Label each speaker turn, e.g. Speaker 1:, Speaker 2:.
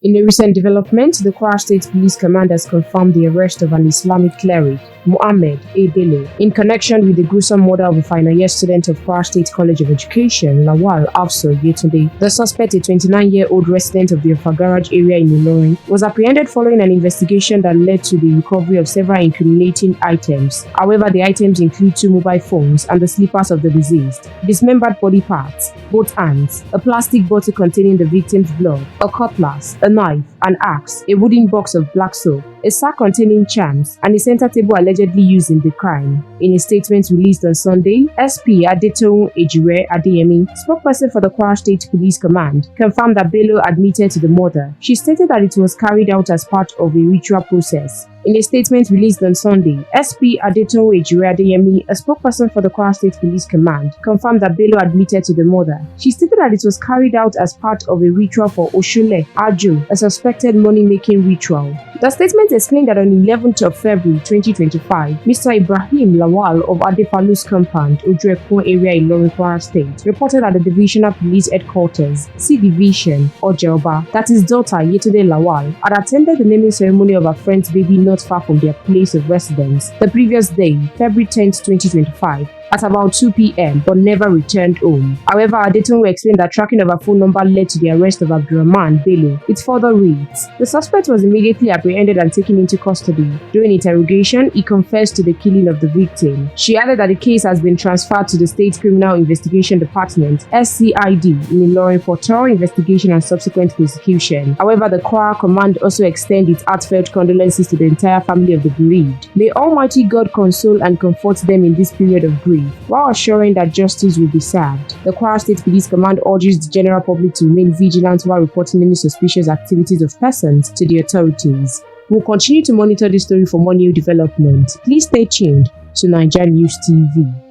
Speaker 1: In a recent development, the Kwara State Police Command has confirmed the arrest of an Islamic cleric, Mohammed A. Bello, in connection with the gruesome murder of a final year student of Kwara State College of Education, Lawal Afso Yetunde. The suspect, a 29-year-old resident of the Ofa Garage area in Ilorin, was apprehended following an investigation that led to the recovery of several incriminating items. However, the items include 2 mobile phones and the slippers of the deceased, dismembered body parts, both hands, a plastic bottle containing the victim's blood, a cutlass, a knife, an axe, a wooden box of black soap, a sack containing charms, and a center table allegedly used in the crime. In a statement released on Sunday, SP Adetoun Ejire Adeyemi, spokesperson for the Kwara State Police Command, confirmed that Bello admitted to the murder. She stated that it was carried out as part of a ritual process. In a statement released on Sunday, SP Adetoun Ejire Adeyemi, a spokesperson for the Kwara State Police Command, confirmed that Bello admitted to the murder. She stated that it was carried out as part of a ritual for Oshule Ajo, a suspected money-making ritual. The statement explained that on 11th of February 2025, Mr. Ibrahim Lawal of Adefalu's compound, Ojuekun area in Ilorin, Kwara State, reported at the Divisional Police Headquarters, C Division, Ojoba, that his daughter, Yetunde Lawal, had attended the naming ceremony of her friend's baby not far from their place of residence the previous day, February 10th, 2025, at about 2 p.m. but never returned home. However, Adetoun explained that tracking of her phone number led to the arrest of Abdurrahman Bello. It further reads, the suspect was immediately apprehended and taken into custody. During interrogation, he confessed to the killing of the victim. She added that the case has been transferred to the State Criminal Investigation Department, SCID, in Ilorin for thorough investigation and subsequent prosecution. However, the Kwara Command also extends its heartfelt condolences to the entire family of the bereaved. May Almighty God console and comfort them in this period of grief, while assuring that justice will be served. The Kwara State Police Command urges the general public to remain vigilant while reporting any suspicious activities of persons to the authorities. We'll continue to monitor this story for more new developments. Please stay tuned to NaijaNews TV.